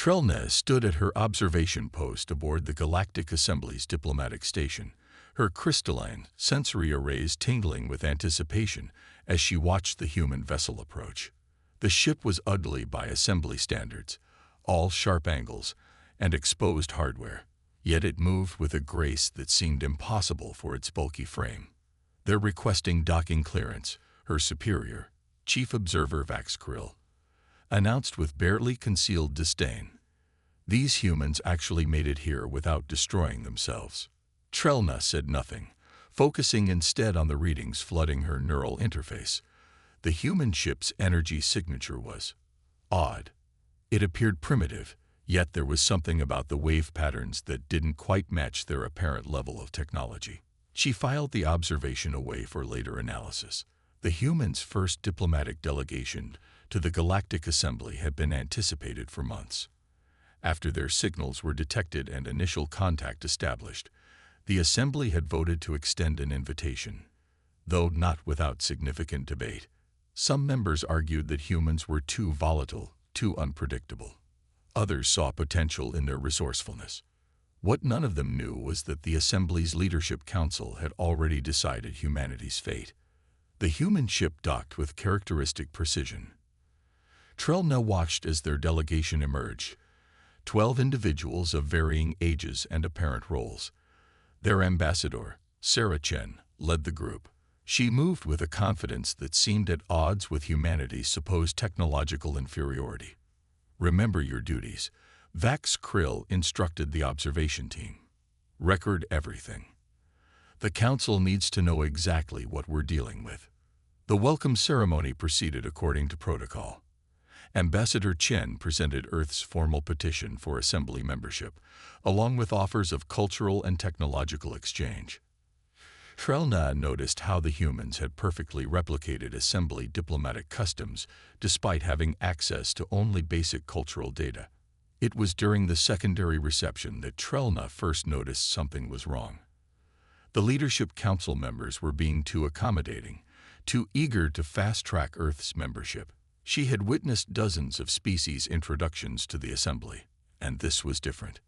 Trelna stood at her observation post aboard the Galactic Assembly's diplomatic station, her crystalline, sensory arrays tingling with anticipation as she watched the human vessel approach. The ship was ugly by assembly standards, all sharp angles and exposed hardware, yet it moved with a grace that seemed impossible for its bulky frame. They're requesting docking clearance, her superior, Chief Observer Vax Krill, announced with barely concealed disdain. These humans actually made it here without destroying themselves. Trelna said nothing, focusing instead on the readings flooding her neural interface. The human ship's energy signature was odd. It appeared primitive, yet there was something about the wave patterns that didn't quite match their apparent level of technology. She filed the observation away for later analysis. The humans' first diplomatic delegation to the Galactic Assembly had been anticipated for months. After their signals were detected and initial contact established, the Assembly had voted to extend an invitation, though not without significant debate. Some members argued that humans were too volatile, too unpredictable. Others saw potential in their resourcefulness. What none of them knew was that the Assembly's Leadership Council had already decided humanity's fate. The human ship docked with characteristic precision. Trelna watched as their delegation emerged, 12 individuals of varying ages and apparent roles. Their ambassador, Sarah Chen, led the group. She moved with a confidence that seemed at odds with humanity's supposed technological inferiority. "Remember your duties," Vax Krill instructed the observation team. "Record everything. The Council needs to know exactly what we're dealing with." The welcome ceremony proceeded according to protocol. Ambassador Chen presented Earth's formal petition for Assembly membership, along with offers of cultural and technological exchange. Trelna noticed how the humans had perfectly replicated Assembly diplomatic customs despite having access to only basic cultural data. It was during the secondary reception that Trelna first noticed something was wrong. The Leadership Council members were being too accommodating, too eager to fast-track Earth's membership. She had witnessed dozens of species introductions to the Assembly, and this was different.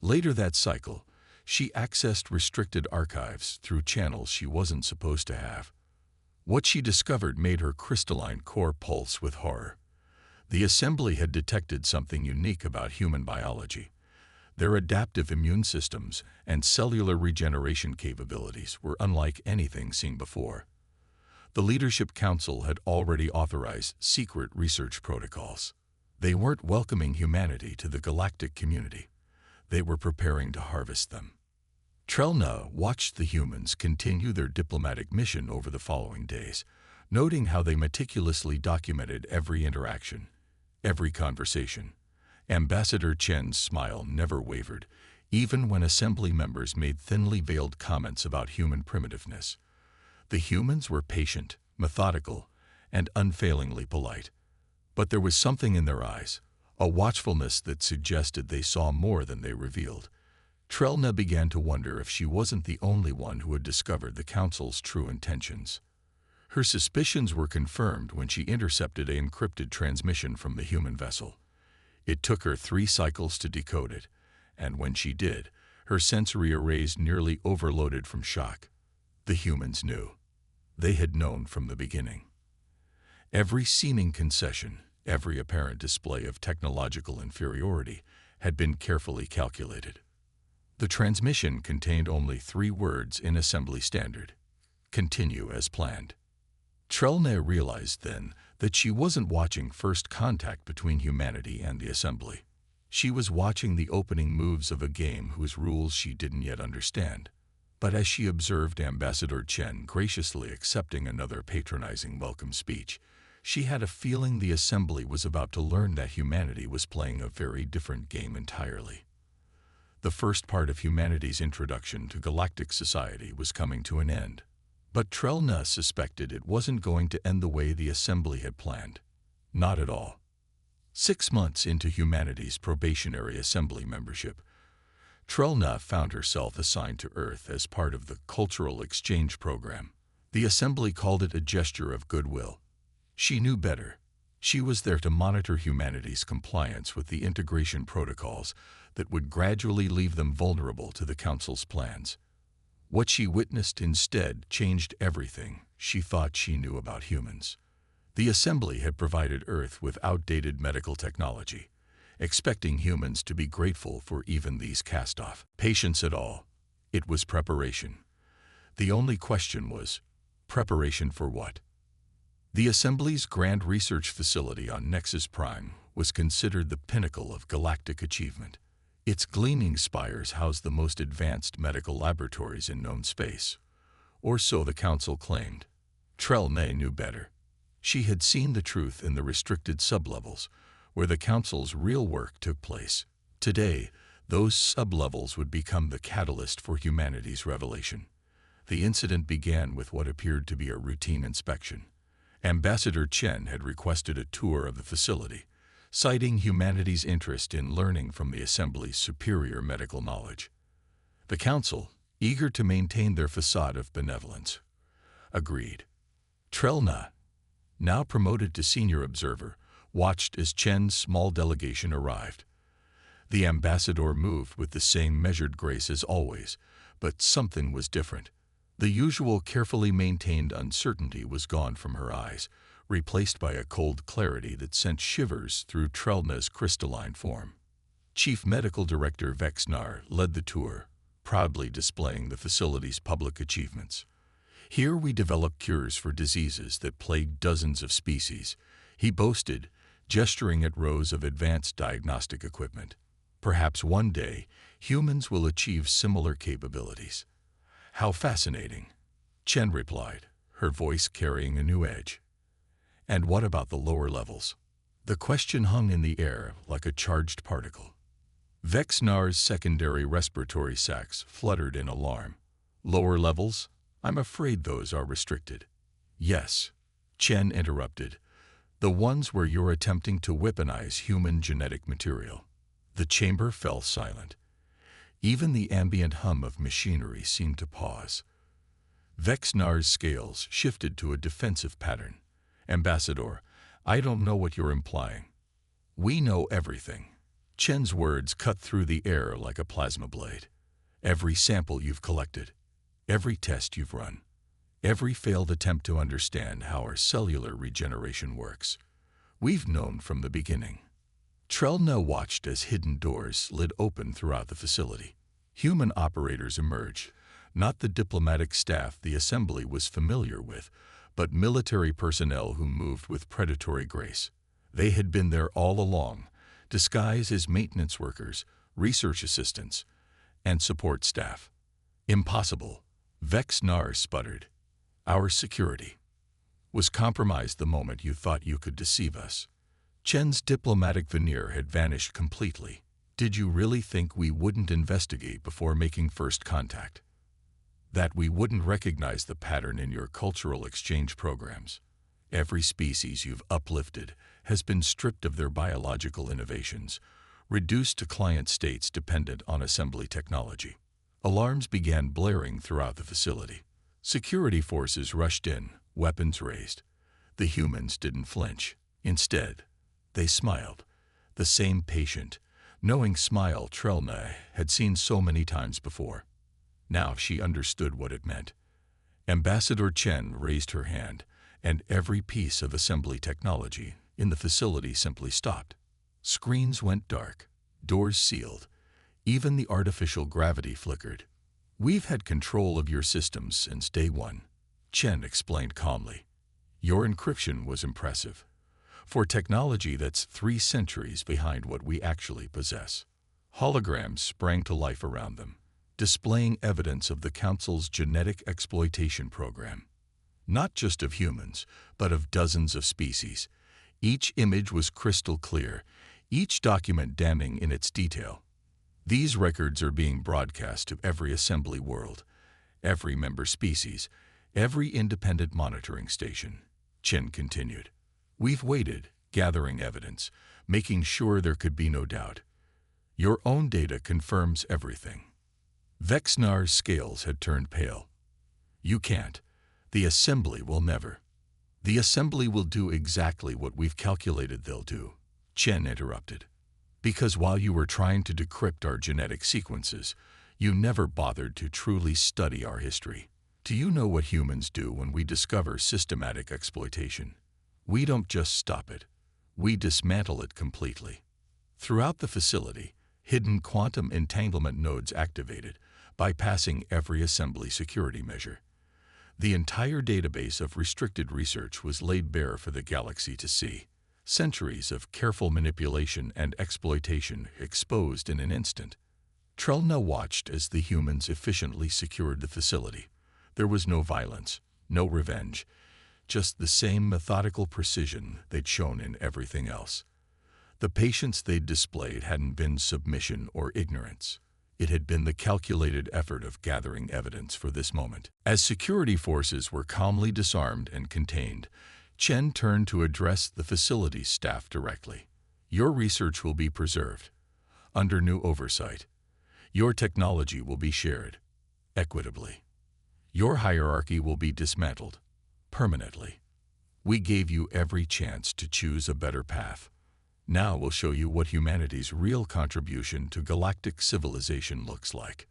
Later that cycle, she accessed restricted archives through channels she wasn't supposed to have. What she discovered made her crystalline core pulse with horror. The Assembly had detected something unique about human biology. Their adaptive immune systems and cellular regeneration capabilities were unlike anything seen before. The Leadership Council had already authorized secret research protocols. They weren't welcoming humanity to the galactic community. They were preparing to harvest them. Trelna watched the humans continue their diplomatic mission over the following days, noting how they meticulously documented every interaction, every conversation. Ambassador Chen's smile never wavered, even when Assembly members made thinly veiled comments about human primitiveness. The humans were patient, methodical, and unfailingly polite. But there was something in their eyes, a watchfulness that suggested they saw more than they revealed. Trelna began to wonder if she wasn't the only one who had discovered the Council's true intentions. Her suspicions were confirmed when she intercepted an encrypted transmission from the human vessel. It took her 3 cycles to decode it, and when she did, her sensory arrays nearly overloaded from shock. The humans knew. They had known from the beginning. Every seeming concession, every apparent display of technological inferiority had been carefully calculated. The transmission contained only 3 words in Assembly Standard: "Continue as planned." Trelna realized then that she wasn't watching first contact between humanity and the Assembly. She was watching the opening moves of a game whose rules she didn't yet understand. But as she observed Ambassador Chen graciously accepting another patronizing welcome speech, she had a feeling the Assembly was about to learn that humanity was playing a very different game entirely. The first part of humanity's introduction to galactic society was coming to an end. But Trelna suspected it wasn't going to end the way the Assembly had planned. Not at all. 6 months into humanity's probationary Assembly membership, Trelna found herself assigned to Earth as part of the Cultural Exchange Program. The Assembly called it a gesture of goodwill. She knew better. She was there to monitor humanity's compliance with the integration protocols that would gradually leave them vulnerable to the Council's plans. What she witnessed instead changed everything she thought she knew about humans. The Assembly had provided Earth with outdated medical technology, expecting humans to be grateful for even these cast-off patients at all. It was preparation. The only question was, preparation for what? The Assembly's grand research facility on Nexus Prime was considered the pinnacle of galactic achievement. Its gleaming spires housed the most advanced medical laboratories in known space. Or so the Council claimed. Trell-Nay knew better. She had seen the truth in the restricted sublevels, where the Council's real work took place. Today, those sublevels would become the catalyst for humanity's revelation. The incident began with what appeared to be a routine inspection. Ambassador Chen had requested a tour of the facility, citing humanity's interest in learning from the Assembly's superior medical knowledge. The Council, eager to maintain their facade of benevolence, agreed. Trell-Nay, now promoted to senior observer, watched as Chen's small delegation arrived. The ambassador moved with the same measured grace as always, but something was different. The usual carefully maintained uncertainty was gone from her eyes, replaced by a cold clarity that sent shivers through Trell-Nay's crystalline form. Chief Medical Director Vexnar led the tour, proudly displaying the facility's public achievements. Here we develop cures for diseases that plague dozens of species, he boasted, gesturing at rows of advanced diagnostic equipment. Perhaps one day, humans will achieve similar capabilities. How fascinating, Chen replied, her voice carrying a new edge. And what about the lower levels? The question hung in the air like a charged particle. Vexnar's secondary respiratory sacs fluttered in alarm. Lower levels? I'm afraid those are restricted. Yes, Chen interrupted. The ones where you're attempting to weaponize human genetic material. The chamber fell silent. Even the ambient hum of machinery seemed to pause. Vexnar's scales shifted to a defensive pattern. Ambassador, I don't know what you're implying. We know everything. Chen's words cut through the air like a plasma blade. Every sample you've collected, every test you've run, every failed attempt to understand how our cellular regeneration works. We've known from the beginning. Trell-Nay watched as hidden doors slid open throughout the facility. Human operators emerged, not the diplomatic staff the Assembly was familiar with, but military personnel who moved with predatory grace. They had been there all along, disguised as maintenance workers, research assistants, and support staff. Impossible, Vexnar sputtered. Our security was compromised the moment you thought you could deceive us. Chen's diplomatic veneer had vanished completely. Did you really think we wouldn't investigate before making first contact? That we wouldn't recognize the pattern in your cultural exchange programs? Every species you've uplifted has been stripped of their biological innovations, reduced to client states dependent on Assembly technology. Alarms began blaring throughout the facility. Security forces rushed in, weapons raised. The humans didn't flinch. Instead, they smiled, the same patient, knowing smile Trell-Nay had seen so many times before. Now she understood what it meant. Ambassador Chen raised her hand, and every piece of Assembly technology in the facility simply stopped. Screens went dark, doors sealed, even the artificial gravity flickered. We've had control of your systems since day one, Chen explained calmly. Your encryption was impressive. For technology that's 3 centuries behind what we actually possess. Holograms sprang to life around them, displaying evidence of the Council's genetic exploitation program. Not just of humans, but of dozens of species. Each image was crystal clear, each document damning in its detail. These records are being broadcast to every Assembly world, every member species, every independent monitoring station, Chen continued. We've waited, gathering evidence, making sure there could be no doubt. Your own data confirms everything. Vexnar's scales had turned pale. You can't. The Assembly will never. "The assembly will do exactly what we've calculated they'll do," Chen interrupted. "Because while you were trying to decrypt our genetic sequences, you never bothered to truly study our history. Do you know what humans do when we discover systematic exploitation? We don't just stop it. We dismantle it completely." Throughout the facility, hidden quantum entanglement nodes activated, bypassing every assembly security measure. The entire database of restricted research was laid bare for the galaxy to see. Centuries of careful manipulation and exploitation exposed in an instant. Trelna watched as the humans efficiently secured the facility. There was no violence, no revenge, just the same methodical precision they'd shown in everything else. The patience they'd displayed hadn't been submission or ignorance. It had been the calculated effort of gathering evidence for this moment. As security forces were calmly disarmed and contained, Chen turned to address the facility's staff directly. "Your research will be preserved, under new oversight. Your technology will be shared, equitably. Your hierarchy will be dismantled, permanently. We gave you every chance to choose a better path. Now we'll show you what humanity's real contribution to galactic civilization looks like."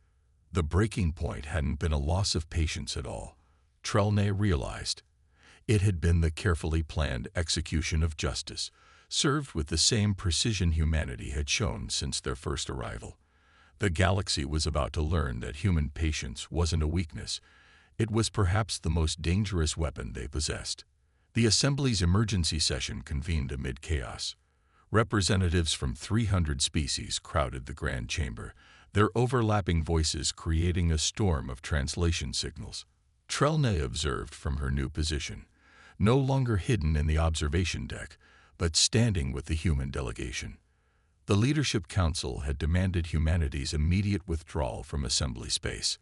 The breaking point hadn't been a loss of patience at all. Trelna realized. It had been the carefully planned execution of justice, served with the same precision humanity had shown since their first arrival. The galaxy was about to learn that human patience wasn't a weakness. It was perhaps the most dangerous weapon they possessed. The Assembly's emergency session convened amid chaos. Representatives from 300 species crowded the Grand Chamber, their overlapping voices creating a storm of translation signals. Trelna observed from her new position, no longer hidden in the observation deck, but standing with the human delegation. The Leadership Council had demanded humanity's immediate withdrawal from assembly space.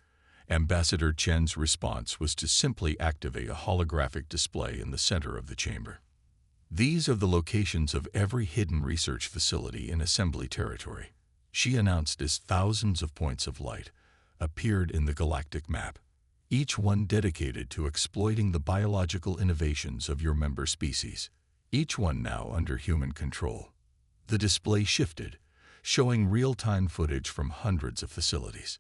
Ambassador Chen's response was to simply activate a holographic display in the center of the chamber. "These are the locations of every hidden research facility in assembly territory," she announced as thousands of points of light appeared in the galactic map, each one dedicated to exploiting the biological innovations of your member species, each one now under human control. The display shifted, showing real-time footage from hundreds of facilities.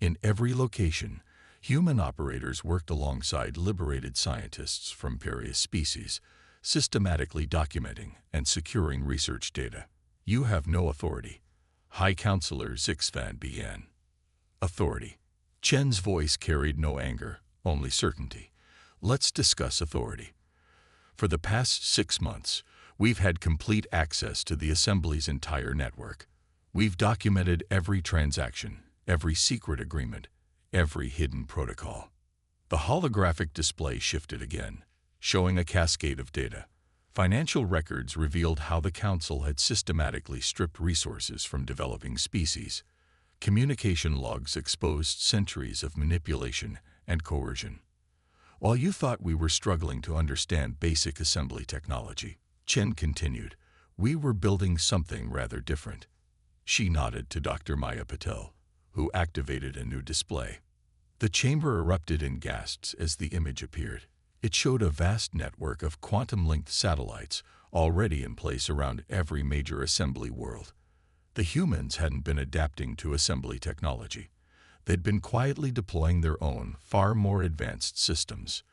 In every location, human operators worked alongside liberated scientists from various species, systematically documenting and securing research data. "You have no authority," High Counselor Zixfan began. "Authority." Chen's voice carried no anger, only certainty. "Let's discuss authority. For the past 6 months, we've had complete access to the Assembly's entire network. We've documented every transaction, every secret agreement, every hidden protocol." The holographic display shifted again, showing a cascade of data. Financial records revealed how the Council had systematically stripped resources from developing species. Communication logs exposed centuries of manipulation and coercion. "While you thought we were struggling to understand basic assembly technology," Chen continued, "we were building something rather different." She nodded to Dr. Maya Patel, who activated a new display. The chamber erupted in gasps as the image appeared. It showed a vast network of quantum-linked satellites already in place around every major assembly world. The humans hadn't been adapting to assembly technology. They'd been quietly deploying their own, far more advanced systems.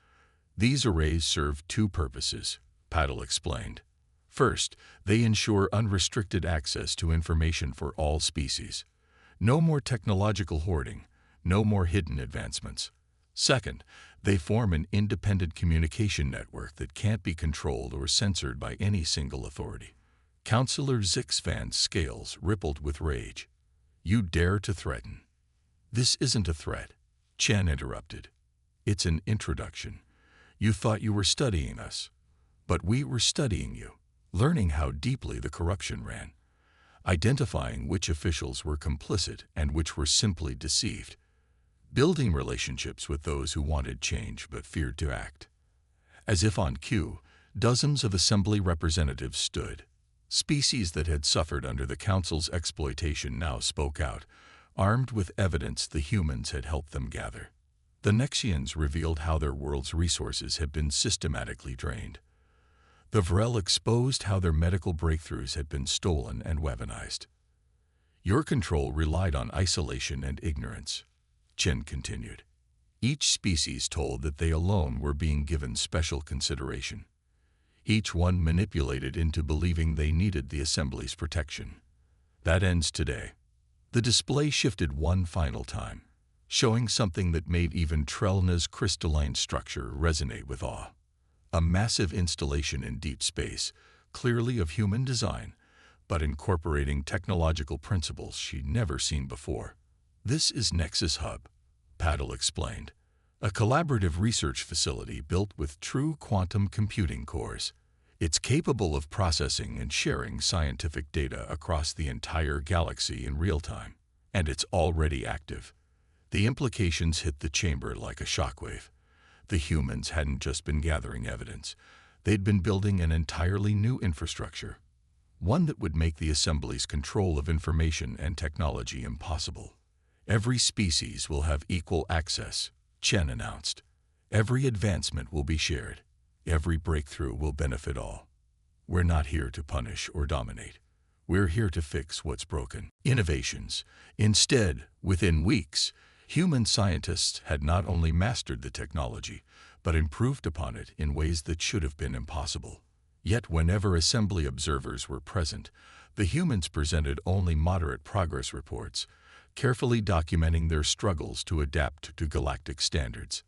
"These arrays serve 2 purposes," Patel explained. "First, they ensure unrestricted access to information for all species. No more technological hoarding, no more hidden advancements. Second, they form an independent communication network that can't be controlled or censored by any single authority." Counselor Zixfan's scales rippled with rage. "You dare to threaten?" "This isn't a threat," Chen interrupted. "It's an introduction. You thought you were studying us, but we were studying you, learning how deeply the corruption ran, identifying which officials were complicit and which were simply deceived, building relationships with those who wanted change but feared to act." As if on cue, dozens of assembly representatives stood. Species that had suffered under the Council's exploitation now spoke out, armed with evidence the humans had helped them gather. The Nexians revealed how their world's resources had been systematically drained. The Vrel exposed how their medical breakthroughs had been stolen and weaponized. Your control relied on isolation and ignorance, Chen continued. Each species told that they alone were being given special consideration. Each one manipulated into believing they needed the Assembly's protection. That ends today. The display shifted one final time, showing something that made even Trellna's crystalline structure resonate with awe. A massive installation in deep space, clearly of human design, but incorporating technological principles she'd never seen before. This is Nexus Hub, Paddle explained, a collaborative research facility built with true quantum computing cores. It's capable of processing and sharing scientific data across the entire galaxy in real time, and it's already active. The implications hit the chamber like a shockwave. The humans hadn't just been gathering evidence. They'd been building an entirely new infrastructure, one that would make the Assembly's control of information and technology impossible. Every species will have equal access, Chen announced. Every advancement will be shared. Every breakthrough will benefit all. We're not here to punish or dominate. We're here to fix what's broken. Innovations. Instead, within weeks, human scientists had not only mastered the technology, but improved upon it in ways that should have been impossible. Yet whenever Assembly observers were present, the humans presented only moderate progress reports, carefully documenting their struggles to adapt to galactic standards.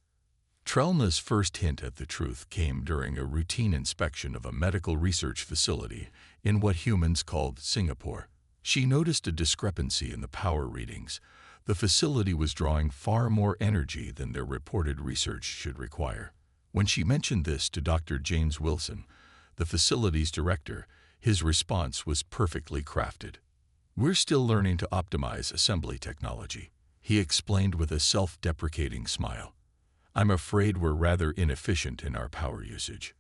Trellna's first hint at the truth came during a routine inspection of a medical research facility in what humans called Singapore. She noticed a discrepancy in the power readings. The facility was drawing far more energy than their reported research should require. When she mentioned this to Dr. James Wilson, the facility's director, his response was perfectly crafted. "We're still learning to optimize assembly technology," he explained with a self-deprecating smile. "I'm afraid we're rather inefficient in our power usage."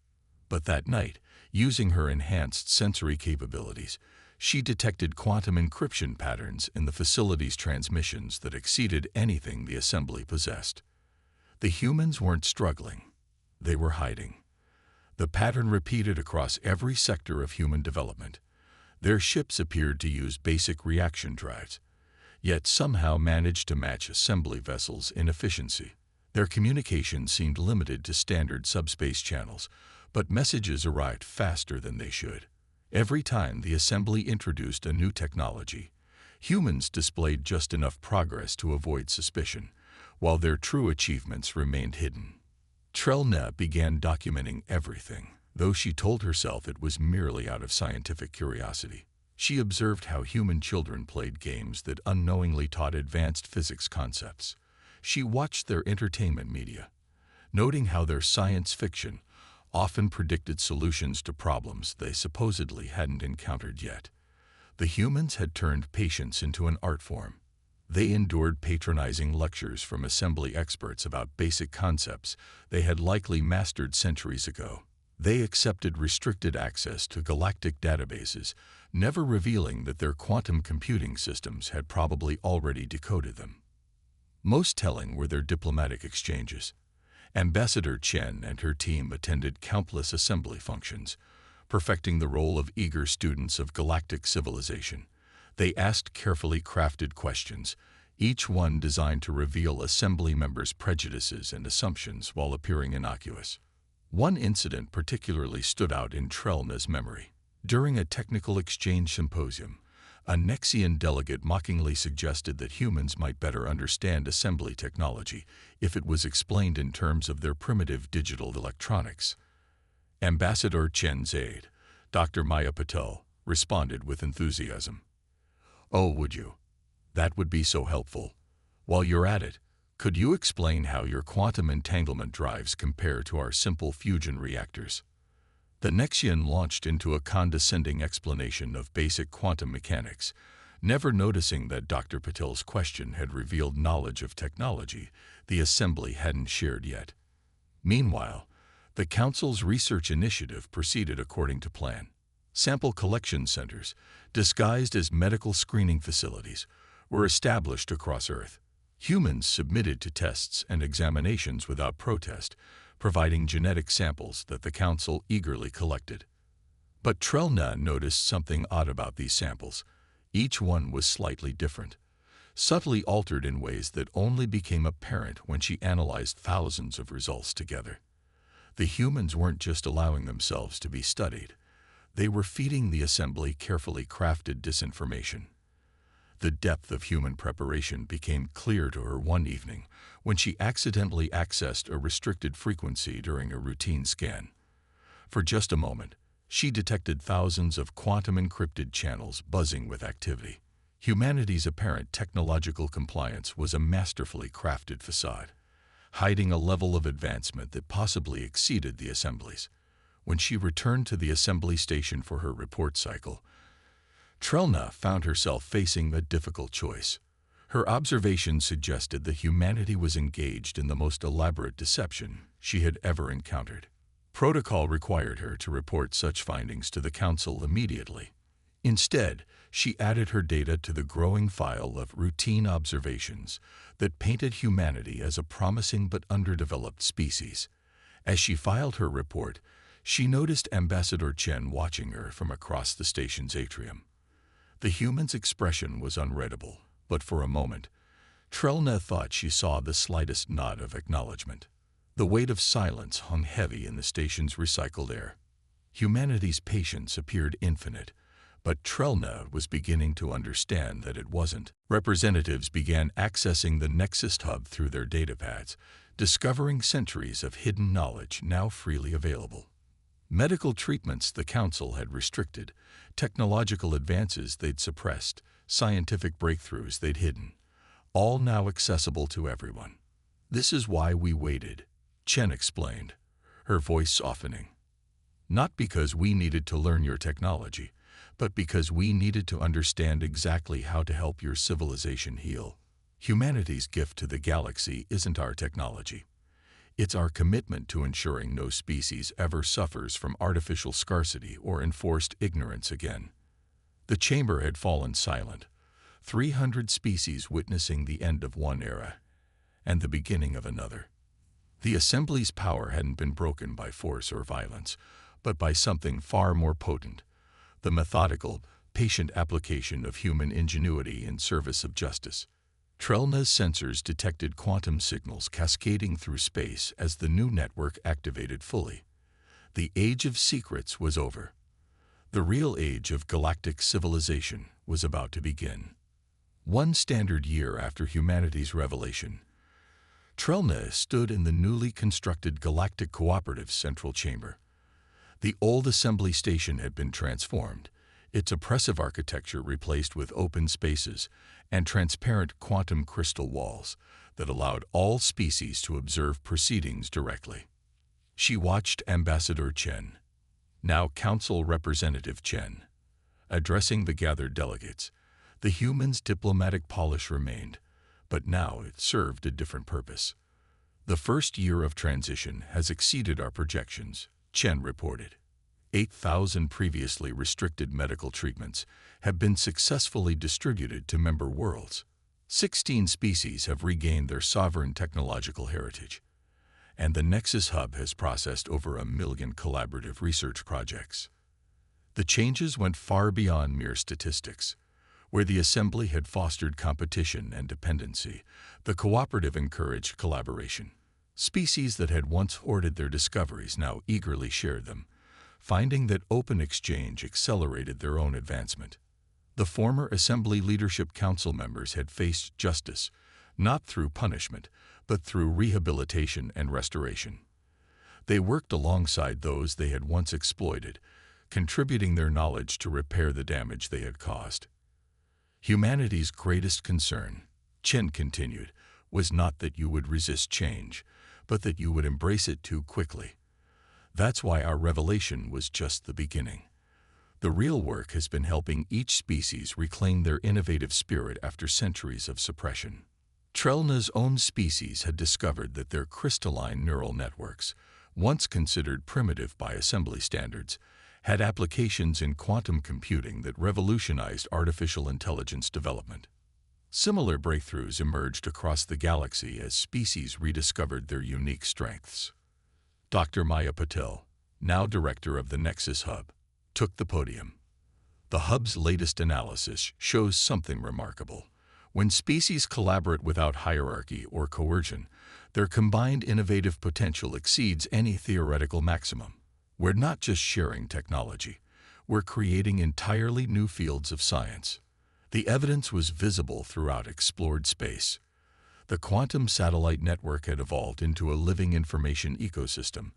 But that night, using her enhanced sensory capabilities, she detected quantum encryption patterns in the facility's transmissions that exceeded anything the Assembly possessed. The humans weren't struggling. They were hiding. The pattern repeated across every sector of human development. Their ships appeared to use basic reaction drives, yet somehow managed to match Assembly vessels in efficiency. Their communication seemed limited to standard subspace channels, but messages arrived faster than they should. Every time the Assembly introduced a new technology, humans displayed just enough progress to avoid suspicion, while their true achievements remained hidden. Trellna began documenting everything, though she told herself it was merely out of scientific curiosity. She observed how human children played games that unknowingly taught advanced physics concepts. She watched their entertainment media, noting how their science fiction often predicted solutions to problems they supposedly hadn't encountered yet. The humans had turned patience into an art form. They endured patronizing lectures from Assembly experts about basic concepts they had likely mastered centuries ago. They accepted restricted access to galactic databases, never revealing that their quantum computing systems had probably already decoded them. Most telling were their diplomatic exchanges. Ambassador Chen and her team attended countless Assembly functions, perfecting the role of eager students of galactic civilization. They asked carefully crafted questions, each one designed to reveal Assembly members' prejudices and assumptions while appearing innocuous. One incident particularly stood out in Trellna's memory. During a technical exchange symposium, a Nexian delegate mockingly suggested that humans might better understand Assembly technology if it was explained in terms of their primitive digital electronics. Ambassador Chen's aide, Dr. Maya Patel, responded with enthusiasm. "Oh, would you? That would be so helpful. While you're at it, could you explain how your quantum entanglement drives compare to our simple fusion reactors?" The Nexian launched into a condescending explanation of basic quantum mechanics, never noticing that Dr. Patel's question had revealed knowledge of technology the Assembly hadn't shared yet. Meanwhile, the Council's research initiative proceeded according to plan. Sample collection centers, disguised as medical screening facilities, were established across Earth. Humans submitted to tests and examinations without protest, providing genetic samples that the Council eagerly collected. But Trelna noticed something odd about these samples. Each one was slightly different, subtly altered in ways that only became apparent when she analyzed thousands of results together. The humans weren't just allowing themselves to be studied. They were feeding the assembly carefully crafted disinformation. The depth of human preparation became clear to her one evening when she accidentally accessed a restricted frequency during a routine scan. For just a moment, she detected thousands of quantum-encrypted channels buzzing with activity. Humanity's apparent technological compliance was a masterfully crafted facade, hiding a level of advancement that possibly exceeded the Assembly's. When she returned to the assembly station for her report cycle, Trelna found herself facing a difficult choice. Her observations suggested that humanity was engaged in the most elaborate deception she had ever encountered. Protocol required her to report such findings to the Council immediately. Instead, she added her data to the growing file of routine observations that painted humanity as a promising but underdeveloped species. As she filed her report, she noticed Ambassador Chen watching her from across the station's atrium. The human's expression was unreadable, but for a moment, Trelna thought she saw the slightest nod of acknowledgement. The weight of silence hung heavy in the station's recycled air. Humanity's patience appeared infinite, but Trelna was beginning to understand that it wasn't. Representatives began accessing the Nexus hub through their datapads, discovering centuries of hidden knowledge now freely available. Medical treatments the Council had restricted, technological advances they'd suppressed, scientific breakthroughs they'd hidden, all now accessible to everyone. "This is why we waited," Chen explained, her voice softening. "Not because we needed to learn your technology, but because we needed to understand exactly how to help your civilization heal. Humanity's gift to the galaxy isn't our technology. It's our commitment to ensuring no species ever suffers from artificial scarcity or enforced ignorance again." The chamber had fallen silent, 300 species witnessing the end of one era and the beginning of another. The Assembly's power hadn't been broken by force or violence, but by something far more potent: the methodical, patient application of human ingenuity in service of justice. Trelna's sensors detected quantum signals cascading through space as the new network activated fully. The age of secrets was over. The real age of galactic civilization was about to begin. One standard year after humanity's revelation, Trelna stood in the newly constructed Galactic Cooperative's central chamber. The old assembly station had been transformed, its oppressive architecture replaced with open spaces and transparent quantum crystal walls that allowed all species to observe proceedings directly. She watched Ambassador Chen, now Council Representative Chen, addressing the gathered delegates. The human's diplomatic polish remained, but now it served a different purpose. "The first year of transition has exceeded our projections," Chen reported. 8,000 previously restricted medical treatments have been successfully distributed to member worlds. 16 species have regained their sovereign technological heritage, and the Nexus Hub has processed over 1 million collaborative research projects. The changes went far beyond mere statistics. Where the Assembly had fostered competition and dependency, the cooperative encouraged collaboration. Species that had once hoarded their discoveries now eagerly shared them, finding that open exchange accelerated their own advancement. The former Assembly Leadership Council members had faced justice, not through punishment, but through rehabilitation and restoration. They worked alongside those they had once exploited, contributing their knowledge to repair the damage they had caused. Humanity's greatest concern, Chen continued, was not that you would resist change, but that you would embrace it too quickly. That's why our revelation was just the beginning. The real work has been helping each species reclaim their innovative spirit after centuries of suppression. Trelna's own species had discovered that their crystalline neural networks, once considered primitive by assembly standards, had applications in quantum computing that revolutionized artificial intelligence development. Similar breakthroughs emerged across the galaxy as species rediscovered their unique strengths. Dr. Maya Patel, now director of the Nexus Hub, took the podium. The Hub's latest analysis shows something remarkable. When species collaborate without hierarchy or coercion, their combined innovative potential exceeds any theoretical maximum. We're not just sharing technology, we're creating entirely new fields of science. The evidence was visible throughout explored space. The quantum satellite network had evolved into a living information ecosystem,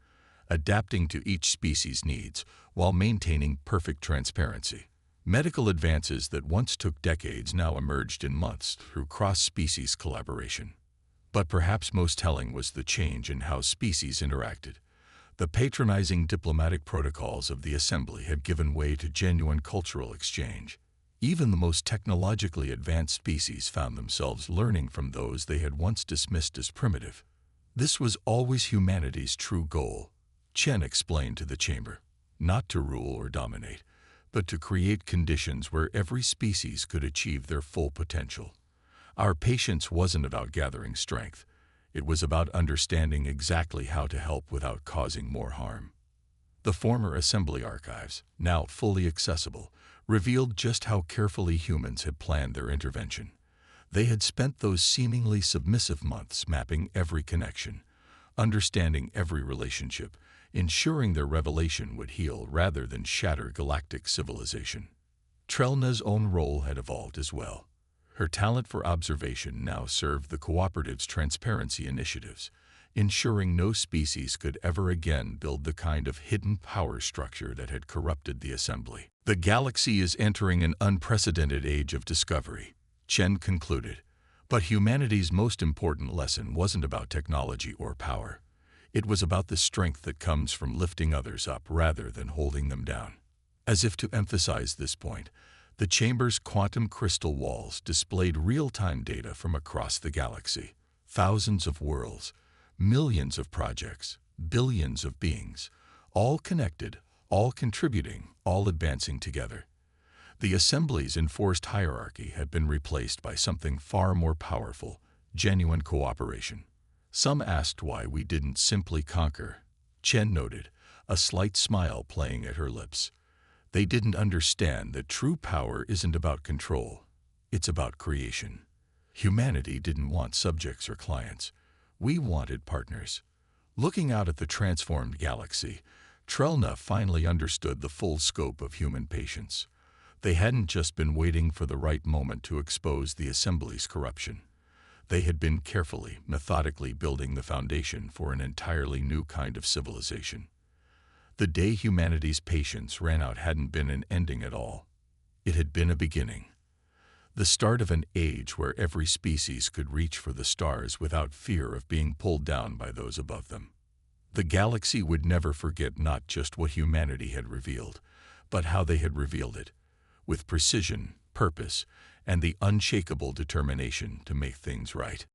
adapting to each species' needs while maintaining perfect transparency. Medical advances that once took decades now emerged in months through cross-species collaboration. But perhaps most telling was the change in how species interacted. The patronizing diplomatic protocols of the assembly had given way to genuine cultural exchange. Even the most technologically advanced species found themselves learning from those they had once dismissed as primitive. This was always humanity's true goal, Chen explained to the chamber. Not to rule or dominate, but to create conditions where every species could achieve their full potential. Our patience wasn't about gathering strength. It was about understanding exactly how to help without causing more harm. The former assembly archives, now fully accessible, revealed just how carefully humans had planned their intervention. They had spent those seemingly submissive months mapping every connection, understanding every relationship, ensuring their revelation would heal rather than shatter galactic civilization. Trelna's own role had evolved as well. Her talent for observation now served the cooperative's transparency initiatives, ensuring no species could ever again build the kind of hidden power structure that had corrupted the assembly. The galaxy is entering an unprecedented age of discovery, Chen concluded. But humanity's most important lesson wasn't about technology or power. It was about the strength that comes from lifting others up rather than holding them down. As if to emphasize this point, the chamber's quantum crystal walls displayed real-time data from across the galaxy. Thousands of worlds, millions of projects, billions of beings, all connected, all contributing, all advancing together. The assembly's enforced hierarchy had been replaced by something far more powerful, genuine cooperation. Some asked why we didn't simply conquer. Chen noted, a slight smile playing at her lips. They didn't understand that true power isn't about control. It's about creation. Humanity didn't want subjects or clients. We wanted partners. Looking out at the transformed galaxy, Trelna finally understood the full scope of human patience. They hadn't just been waiting for the right moment to expose the assembly's corruption. They had been carefully, methodically building the foundation for an entirely new kind of civilization. The day humanity's patience ran out hadn't been an ending at all. It had been a beginning. The start of an age where every species could reach for the stars without fear of being pulled down by those above them. The galaxy would never forget not just what humanity had revealed, but how they had revealed it, with precision, purpose, and the unshakable determination to make things right.